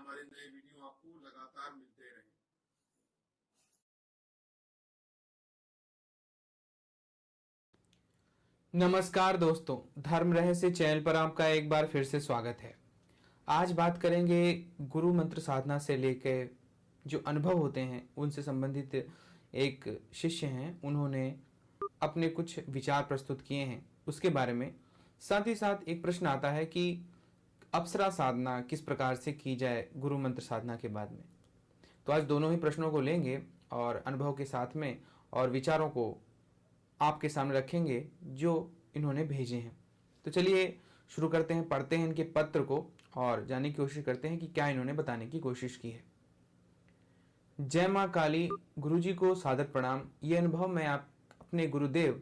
हमारे नए वीडियो आपको लगातार मिलते रहें। नमस्कार दोस्तों, धर्म रहस्य चैनल पर आपका एक बार फिर से स्वागत है। आज बात करेंगे गुरु मंत्र साधना से लेकर जो अनुभव होते हैं उनसे संबंधित। एक शिष्य हैं, उन्होंने अपने कुछ विचार प्रस्तुत किए हैं उसके बारे में। साथ ही साथ एक प्रश्न आता है कि अप्सरा साधना किस प्रकार से की जाए गुरु मंत्र साधना के बाद में। तो आज दोनों ही प्रश्नों को लेंगे और अनुभव के साथ में और विचारों को आपके सामने रखेंगे जो इन्होंने भेजे हैं। तो चलिए शुरू करते हैं, पढ़ते हैं इनके पत्र को और जानने की कोशिश करते हैं कि क्या इन्होंने बताने की कोशिश की है। जय माँ काली। गुरुजी को सादर प्रणाम। ये अनुभव मैं आप अपने गुरुदेव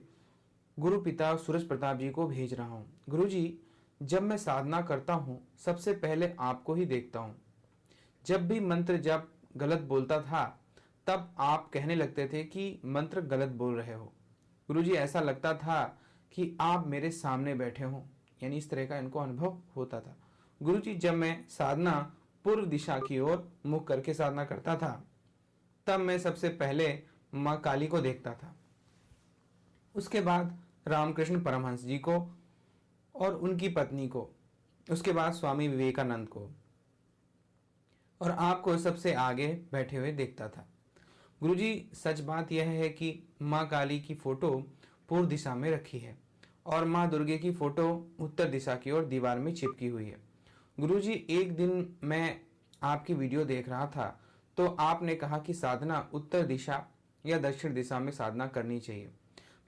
गुरु पिता सूरज प्रताप जी को भेज रहा हूँ। गुरुजी, जब मैं साधना करता हूँ सबसे पहले आपको ही देखता हूँ। जब भी मंत्र जब गलत बोलता था तब आप कहने लगते थे कि मंत्र गलत बोल रहे हो। गुरुजी, ऐसा लगता था कि आप मेरे सामने बैठे हों, यानी इस तरह का इनको अनुभव होता था। गुरुजी, जब मैं साधना पूर्व दिशा की ओर मुख करके साधना करता था तब मैं सबसे पहले माँ काली को देखता था, उसके बाद रामकृष्ण परमहंस जी को और उनकी पत्नी को, उसके बाद स्वामी विवेकानंद को और आपको सबसे आगे बैठे हुए देखता था। गुरुजी, सच बात यह है कि माँ काली की फोटो पूर्व दिशा में रखी है और माँ दुर्गे की फोटो उत्तर दिशा की ओर दीवार में चिपकी हुई है। गुरुजी, एक दिन मैं आपकी वीडियो देख रहा था तो आपने कहा कि साधना उत्तर दिशा या दक्षिण दिशा में साधना करनी चाहिए।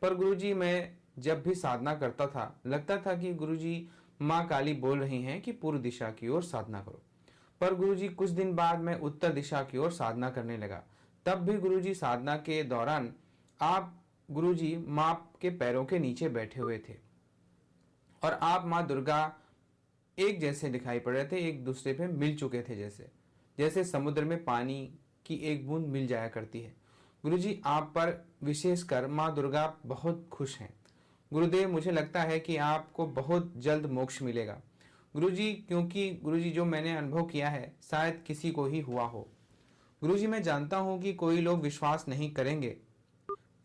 पर गुरुजी, मैं जब भी साधना करता था लगता था कि गुरुजी माँ काली बोल रही हैं कि पूर्व दिशा की ओर साधना करो। पर गुरुजी, कुछ दिन बाद मैं उत्तर दिशा की ओर साधना करने लगा। तब भी गुरुजी साधना के दौरान आप गुरुजी माँ के पैरों के नीचे बैठे हुए थे और आप माँ दुर्गा एक जैसे दिखाई पड़ रहे थे, एक दूसरे पे मिल चुके थे, जैसे जैसे समुद्र में पानी की एक बूंद मिल जाया करती है। गुरुजी, आप पर विशेषकर माँ दुर्गा बहुत खुश हैं। गुरुदेव, मुझे लगता है कि आपको बहुत जल्द मोक्ष मिलेगा। गुरुजी, क्योंकि गुरुजी जो मैंने अनुभव किया है शायद किसी को ही हुआ हो। गुरुजी, मैं जानता हूं कि कोई लोग विश्वास नहीं करेंगे,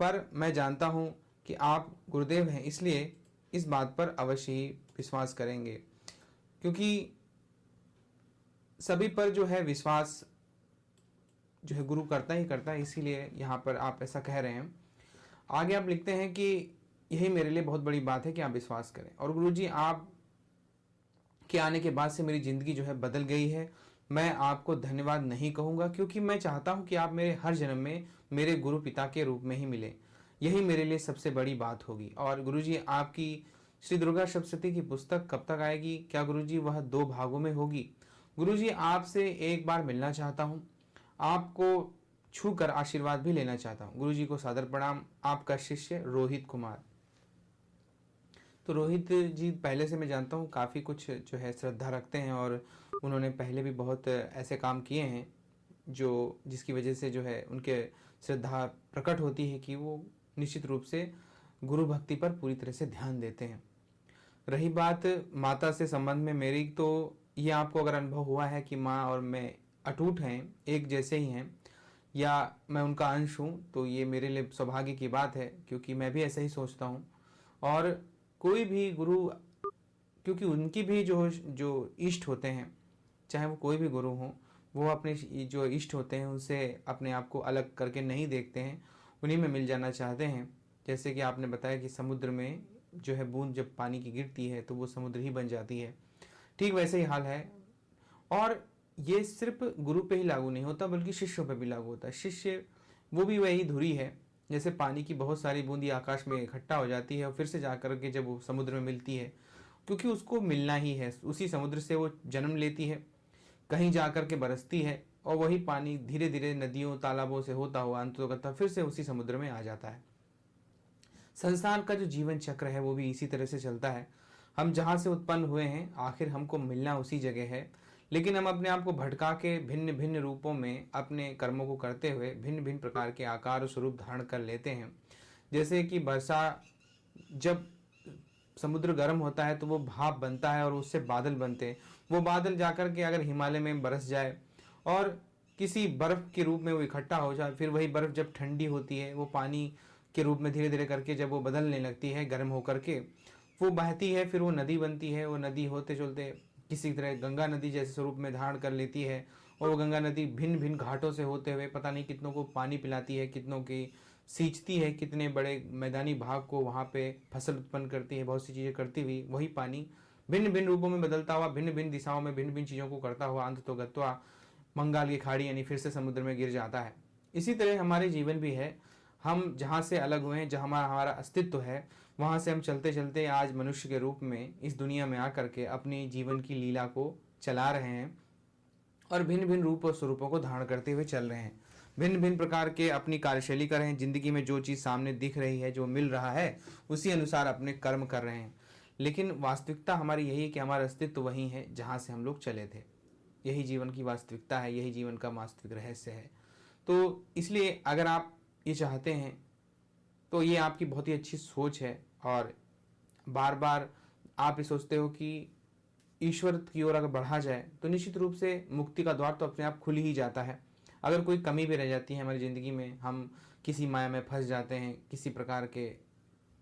पर मैं जानता हूं कि आप गुरुदेव हैं, इसलिए इस बात पर अवश्य ही विश्वास करेंगे, क्योंकि सभी पर जो है विश्वास जो है गुरु करता ही करता है, इसीलिए यहाँ पर आप ऐसा कह रहे हैं। आगे आप लिखते हैं कि यही मेरे लिए बहुत बड़ी बात है कि आप विश्वास करें। और गुरुजी, आप के आने के बाद से मेरी ज़िंदगी जो है बदल गई है। मैं आपको धन्यवाद नहीं कहूँगा क्योंकि मैं चाहता हूँ कि आप मेरे हर जन्म में मेरे गुरु पिता के रूप में ही मिले। यही मेरे लिए सबसे बड़ी बात होगी। और गुरुजी, आपकी श्री दुर्गा सप्तशती की पुस्तक कब तक आएगी? क्या गुरुजी वह 2 भागों में होगी? गुरुजी, आपसे एक बार मिलना चाहता हूँ, आपको छू कर आशीर्वाद भी लेना चाहता हूँ। गुरुजी को सादर प्रणाम। आपका शिष्य रोहित कुमार। तो रोहित जी पहले से मैं जानता हूँ काफ़ी कुछ जो है श्रद्धा रखते हैं और उन्होंने पहले भी बहुत ऐसे काम किए हैं जो जिसकी वजह से जो है उनके श्रद्धा प्रकट होती है कि वो निश्चित रूप से गुरु भक्ति पर पूरी तरह से ध्यान देते हैं। रही बात माता से संबंध में मेरी, तो ये आपको अगर अनुभव हुआ है कि माँ और मैं अटूट हैं, एक जैसे ही हैं, या मैं उनका अंश हूँ, तो ये मेरे लिए सौभाग्य की बात है क्योंकि मैं भी ऐसा ही सोचता हूँ। और कोई भी गुरु, क्योंकि उनकी भी जो इष्ट होते हैं, चाहे वो कोई भी गुरु हो, वो अपने जो इष्ट होते हैं उनसे अपने आप को अलग करके नहीं देखते हैं, उन्हीं में मिल जाना चाहते हैं। जैसे कि आपने बताया कि समुद्र में जो है बूंद जब पानी की गिरती है तो वो समुद्र ही बन जाती है, ठीक वैसे ही हाल है। और ये सिर्फ गुरु पे ही लागू नहीं होता बल्कि शिष्यों पे भी लागू होता है। शिष्य वो भी वही धुरी है, जैसे पानी की बहुत सारी बूंदी आकाश में इकट्ठा हो जाती है और फिर से जाकर के जब वो समुद्र में मिलती है, क्योंकि उसको मिलना ही है, उसी समुद्र से वो जन्म लेती है, कहीं जाकर के बरसती है और वही पानी धीरे धीरे नदियों तालाबों से होता हुआ अंततः फिर से उसी समुद्र में आ जाता है। संसार का जो जीवन चक्र है वो भी इसी तरह से चलता है। हम जहाँ से उत्पन्न हुए हैं आखिर हमको मिलना उसी जगह है, लेकिन हम अपने आप को भटका के भिन्न भिन्न रूपों में अपने कर्मों को करते हुए भिन्न भिन्न प्रकार के आकार और स्वरूप धारण कर लेते हैं। जैसे कि वर्षा, जब समुद्र गर्म होता है तो वो भाप बनता है और उससे बादल बनते हैं, वो बादल जाकर के अगर हिमालय में बरस जाए और किसी बर्फ के रूप में वो इकट्ठा हो जाए, फिर वही बर्फ जब ठंडी होती है वो पानी के रूप में धीरे धीरे करके जब वो बदलने लगती है गर्म होकर के, वो बहती है, फिर वो नदी बनती है। वो नदी होते चलते किसी तरह गंगा नदी जैसे स्वरूप में धारण कर लेती है और वो गंगा नदी भिन्न भिन्न घाटों से होते हुए पता नहीं कितनों को पानी पिलाती है, कितनों की सींचती है, कितने बड़े मैदानी भाग को वहाँ पे फसल उत्पन्न करती है, बहुत सी चीज़ें करती हुई वही पानी भिन्न भिन्न रूपों में बदलता हुआ, भिन्न भिन्न दिशाओं में भिन्न भिन्न चीज़ों को करता हुआ अंत तो गत्वा बंगाल की खाड़ी यानी फिर से समुद्र में गिर जाता है। इसी तरह हमारे जीवन भी है। हम जहाँ से अलग हुए हैं, जहाँ हमारा हमारा अस्तित्व है, वहाँ से हम चलते चलते आज मनुष्य के रूप में इस दुनिया में आकर के अपनी जीवन की लीला को चला रहे हैं और भिन्न भिन्न रूप और स्वरूपों को धारण करते हुए चल रहे हैं। भिन्न भिन्न प्रकार के अपनी कार्यशैली कर रहे हैं। जिंदगी में जो चीज़ सामने दिख रही है, जो मिल रहा है, उसी अनुसार अपने कर्म कर रहे हैं। लेकिन वास्तविकता हमारी यही है कि हमारा अस्तित्व वही है जहाँ से हम लोग चले थे। यही जीवन की वास्तविकता है, यही जीवन का वास्तविक रहस्य है। तो इसलिए अगर आप ये चाहते हैं तो ये आपकी बहुत ही अच्छी सोच है और बार बार आप ये सोचते हो कि ईश्वर की ओर अगर बढ़ा जाए तो निश्चित रूप से मुक्ति का द्वार तो अपने आप खुल ही जाता है। अगर कोई कमी भी रह जाती है हमारी ज़िंदगी में, हम किसी माया में फंस जाते हैं, किसी प्रकार के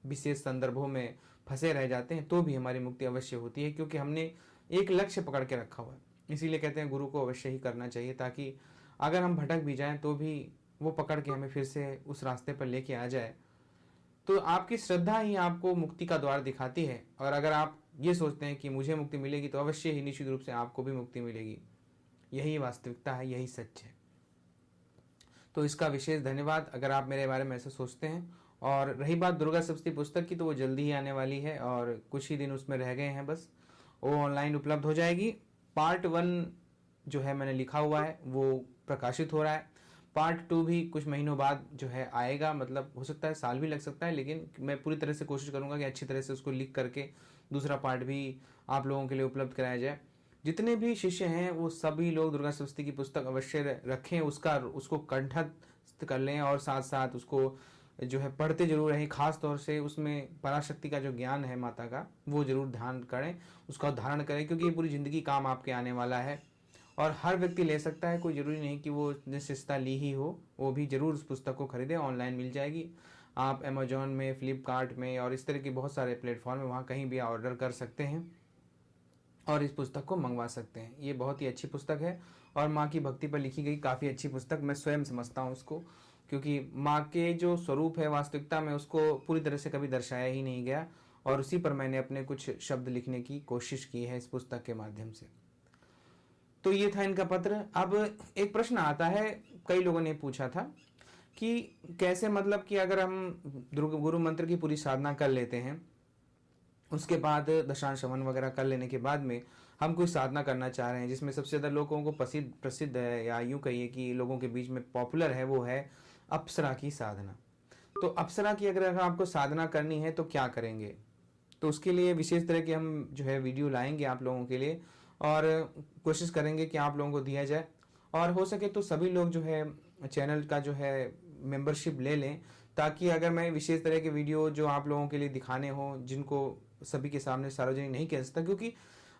विशेष संदर्भों में फंसे रह जाते हैं, तो भी हमारी मुक्ति अवश्य होती है, क्योंकि हमने एक लक्ष्य पकड़ के रखा हुआ है। इसीलिए कहते हैं गुरु को अवश्य ही करना चाहिए, ताकि अगर हम भटक भी जाएं तो भी वो पकड़ के हमें फिर से उस रास्ते पर लेके आ जाए। तो आपकी श्रद्धा ही आपको मुक्ति का द्वार दिखाती है। और अगर आप ये सोचते हैं कि मुझे मुक्ति मिलेगी, तो अवश्य ही निश्चित रूप से आपको भी मुक्ति मिलेगी। यही वास्तविकता है, यही सच है। तो इसका विशेष धन्यवाद अगर आप मेरे बारे में ऐसा सोचते हैं। और रही बात दुर्गा सप्तशती पुस्तक की, तो वो जल्दी ही आने वाली है और कुछ ही दिन उसमें रह गए हैं बस। वो ऑनलाइन उपलब्ध हो जाएगी। पार्ट 1 जो है मैंने लिखा हुआ है वो प्रकाशित हो रहा है। पार्ट 2 भी कुछ महीनों बाद जो है आएगा, मतलब हो सकता है साल भी लग सकता है, लेकिन मैं पूरी तरह से कोशिश करूंगा कि अच्छी तरह से उसको लिख करके दूसरा पार्ट भी आप लोगों के लिए उपलब्ध कराया जाए। जितने भी शिष्य हैं वो सभी लोग दुर्गा सप्तशती की पुस्तक अवश्य रखें, उसको कंठस्थ कर लें और साथ साथ उसको जो है पढ़ते जरूर रहें। खास तौर से उसमें पराशक्ति का जो ज्ञान है माता का, वो जरूर ध्यान करें, उसका धारण करें, क्योंकि ये पूरी ज़िंदगी काम आपके आने वाला है और हर व्यक्ति ले सकता है। कोई ज़रूरी नहीं कि वो शिष्यता ली ही हो, वो भी ज़रूर उस पुस्तक को खरीदें। ऑनलाइन मिल जाएगी, आप अमेजोन में, फ्लिपकार्ट में और इस तरह के बहुत सारे प्लेटफॉर्म में वहाँ कहीं भी ऑर्डर कर सकते हैं और इस पुस्तक को मंगवा सकते हैं। ये बहुत ही अच्छी पुस्तक है और माँ की भक्ति पर लिखी गई काफ़ी अच्छी पुस्तक मैं स्वयं समझता हूँ उसको, क्योंकि माँ के जो स्वरूप है वास्तविकता में उसको पूरी तरह से कभी दर्शाया ही नहीं गया और उसी पर मैंने अपने कुछ शब्द लिखने की कोशिश की है इस पुस्तक के माध्यम से। तो ये था इनका पत्र। अब एक प्रश्न आता है, कई लोगों ने पूछा था कि कैसे, मतलब कि अगर हम गुरु मंत्र की पूरी साधना कर लेते हैं, उसके बाद दशांश श्रवण वगैरह कर लेने के बाद में हम कोई साधना करना चाह रहे हैं जिसमें सबसे ज़्यादा लोगों को प्रसिद्ध है, या यूँ कहिए कि लोगों के बीच में पॉपुलर है, वो है अप्सरा की साधना। तो अप्सरा की अगर आपको साधना करनी है तो क्या करेंगे? तो उसके लिए विशेष तरह के हम जो है वीडियो लाएंगे आप लोगों के लिए और कोशिश करेंगे कि आप लोगों को दिया जाए, और हो सके तो सभी लोग जो है चैनल का जो है मेंबरशिप ले लें, ताकि अगर मैं विशेष तरह के वीडियो जो आप लोगों के लिए दिखाने हो, जिनको सभी के सामने सार्वजनिक नहीं कह सकता, क्योंकि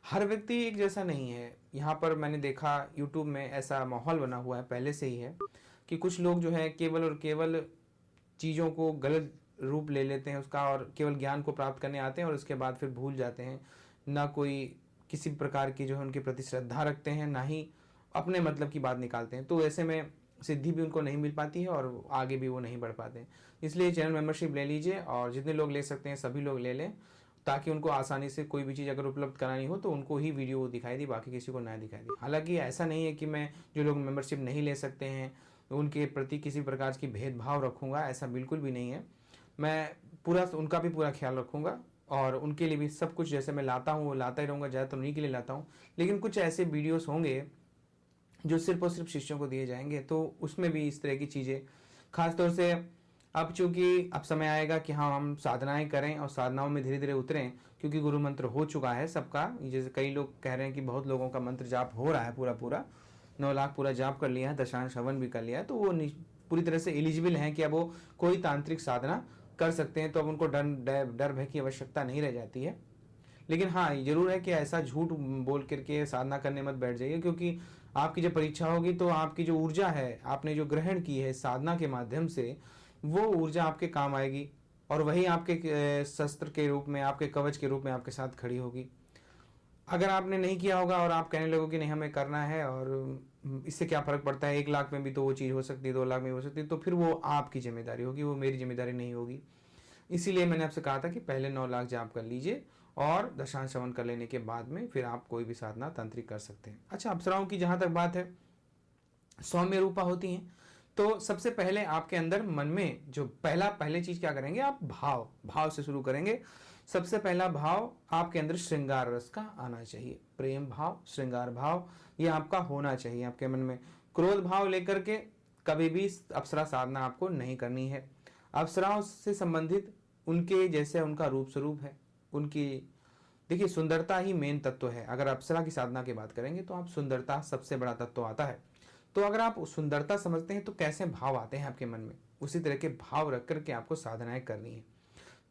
हर व्यक्ति एक जैसा नहीं है। यहाँ पर मैंने देखा यूट्यूब में ऐसा माहौल बना हुआ है पहले से ही है कि कुछ लोग जो है केवल और केवल चीज़ों को गलत रूप ले लेते हैं उसका, और केवल ज्ञान को प्राप्त करने आते हैं और उसके बाद फिर भूल जाते हैं। ना कोई किसी प्रकार की जो है उनके प्रति श्रद्धा रखते हैं, ना ही अपने मतलब की बात निकालते हैं। तो ऐसे में सिद्धि भी उनको नहीं मिल पाती है और आगे भी वो नहीं बढ़ पाते हैं। इसलिए चैनल मेंबरशिप ले लीजिए और जितने लोग ले सकते हैं सभी लोग ले लें, ताकि उनको आसानी से कोई भी चीज़ अगर उपलब्ध करानी हो तो उनको ही वीडियो दिखाई दी, बाकी किसी को ना दिखाई दी। हालांकि ऐसा नहीं है कि मैं जो लोग मेंबरशिप नहीं ले सकते हैं उनके प्रति किसी प्रकार की भेदभाव रखूँगा, ऐसा बिल्कुल भी नहीं है। मैं पूरा उनका भी पूरा ख्याल रखूँगा और उनके लिए भी सब कुछ जैसे मैं लाता हूँ वो लाता ही रहूँगा, ज़्यादातर उन्हीं के लिए लाता हूँ। लेकिन कुछ ऐसे वीडियोस होंगे जो सिर्फ और सिर्फ शिष्यों को दिए जाएंगे, तो उसमें भी इस तरह की चीज़ें, खासतौर से अब चूँकि अब समय आएगा कि हाँ हम साधनाएं करें और साधनाओं में धीरे धीरे उतरें, क्योंकि गुरु मंत्र हो चुका है सबका। जैसे कई लोग कह रहे हैं कि बहुत लोगों का मंत्र जाप हो रहा है, पूरा 9 लाख पूरा जाप कर लिया है, दशांश हवन भी कर लिया है, तो वो पूरी तरह से एलिजिबल हैं कि अब वो कोई तांत्रिक साधना कर सकते हैं। तो अब उनको डर भय की आवश्यकता नहीं रह जाती है। लेकिन हाँ, ये जरूर है कि ऐसा झूठ बोल करके साधना करने मत बैठ जाइए, क्योंकि आपकी जब परीक्षा होगी तो आपकी जो ऊर्जा है, आपने जो ग्रहण की है साधना के माध्यम से, वो ऊर्जा आपके काम आएगी और वही आपके शस्त्र के रूप में, आपके कवच के रूप में आपके साथ खड़ी होगी। अगर आपने नहीं किया होगा और आप कहने लगोगे नहीं हमें करना है और इससे क्या फर्क पड़ता है, 1 लाख में भी तो वो चीज़ हो सकती है, 2 लाख में भी हो सकती है, तो फिर वो आपकी जिम्मेदारी होगी, वो मेरी जिम्मेदारी नहीं होगी। इसीलिए मैंने आपसे कहा था कि पहले 9 लाख जाप कर लीजिए और दशांश हवन कर लेने के बाद में फिर आप कोई भी साधना तांत्रिक कर सकते हैं। अच्छा, अप्सराओं की जहां तक बात है, सौम्य रूपा होती हैं। तो सबसे पहले आपके अंदर मन में जो पहले चीज क्या करेंगे, आप भाव से शुरू करेंगे। सबसे पहला भाव आपके अंदर श्रृंगार रस का आना चाहिए। प्रेम भाव, श्रृंगार भाव, ये आपका होना चाहिए आपके मन में। क्रोध भाव लेकर के कभी भी अप्सरा साधना आपको नहीं करनी है। अप्सराओं से संबंधित उनके जैसे उनका रूप स्वरूप है, उनकी देखिए सुंदरता ही मेन तत्व है। अगर अप्सरा की साधना की बात करेंगे तो आप सुंदरता सबसे बड़ा तत्व आता है। तो अगर आप सुंदरता समझते हैं तो कैसे भाव आते हैं आपके मन में, उसी तरह के भाव रख करके आपको साधनाएं करनी है।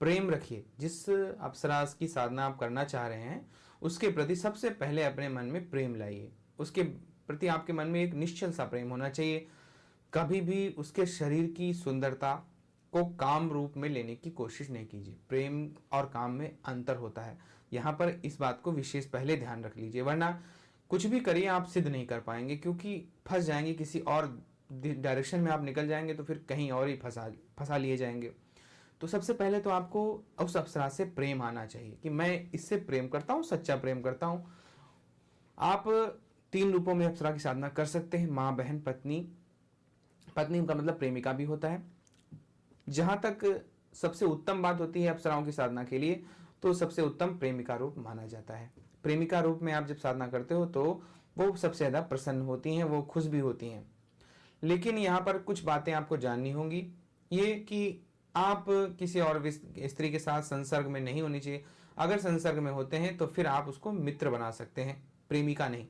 प्रेम रखिए, जिस अप्सरा की साधना आप करना चाह रहे हैं उसके प्रति सबसे पहले अपने मन में प्रेम लाइए। उसके प्रति आपके मन में एक निश्चल सा प्रेम होना चाहिए। कभी भी उसके शरीर की सुंदरता को काम रूप में लेने की कोशिश नहीं कीजिए। प्रेम और काम में अंतर होता है, यहाँ पर इस बात को विशेष पहले ध्यान रख लीजिए, वरना कुछ भी करिए आप सिद्ध नहीं कर पाएंगे, क्योंकि फंस जाएंगे किसी और डायरेक्शन में, आप निकल जाएंगे तो फिर कहीं और ही फंसा लिए जाएंगे। तो सबसे पहले तो आपको उस अप्सरा से प्रेम आना चाहिए कि मैं इससे प्रेम करता हूँ, सच्चा प्रेम करता हूँ। आप 3 रूपों में अप्सरा की साधना कर सकते हैं, माँ, बहन, पत्नी। पत्नी का मतलब प्रेमिका भी होता है। जहां तक सबसे उत्तम बात होती है अप्सराओं की साधना के लिए, तो सबसे उत्तम प्रेमिका रूप माना जाता है। प्रेमिका रूप में आप जब साधना करते हो तो वो सबसे ज्यादा प्रसन्न होती हैं, वो खुश भी होती हैं। लेकिन यहाँ पर कुछ बातें आपको जाननी होंगी, ये कि आप किसी और स्त्री के साथ संसर्ग में नहीं होनी चाहिए। अगर संसर्ग में होते हैं तो फिर आप उसको मित्र बना सकते हैं, प्रेमिका नहीं।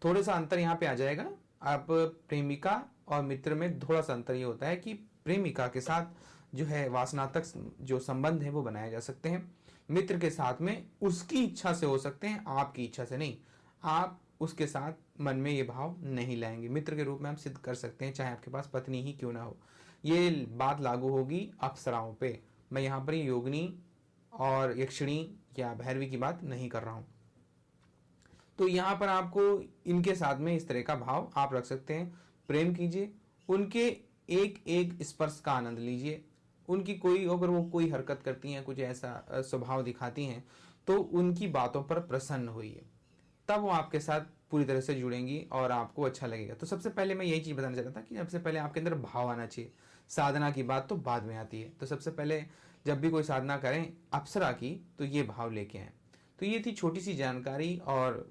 थोड़ा सा अंतर यहाँ पे आ जाएगा। आप प्रेमिका और मित्र में थोड़ा सा अंतर ये होता है कि प्रेमिका के साथ जो है वासनात्मक जो संबंध है वो बनाए जा सकते हैं। मित्र के साथ में उसकी इच्छा से हो सकते हैं, आपकी इच्छा से नहीं। आप उसके साथ मन में ये भाव नहीं लाएंगे। मित्र के रूप में आप सिद्ध कर सकते हैं, चाहे आपके पास पत्नी ही क्यों ना हो। ये बात लागू होगी अप्सराओं पे। मैं यहाँ पर योगिनी और यक्षिणी या भैरवी की बात नहीं कर रहा हूँ। तो यहाँ पर आपको इनके साथ में इस तरह का भाव आप रख सकते हैं। प्रेम कीजिए, उनके एक एक स्पर्श का आनंद लीजिए। उनकी कोई अगर वो कोई हरकत करती हैं, कुछ ऐसा स्वभाव दिखाती हैं, तो उनकी बातों पर प्रसन्न होइए, तब वो आपके साथ पूरी तरह से जुड़ेंगी और आपको अच्छा लगेगा। तो सबसे पहले मैं यही चीज़ बताना चाहता था कि सबसे पहले आपके अंदर भाव आना चाहिए। साधना की बात तो बाद में आती है। तो सबसे पहले जब भी कोई साधना करें अप्सरा की, तो ये भाव लेके आए। तो ये थी छोटी सी जानकारी और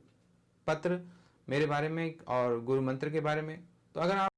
पत्र मेरे बारे में और गुरु मंत्र के बारे में। तो अगर आप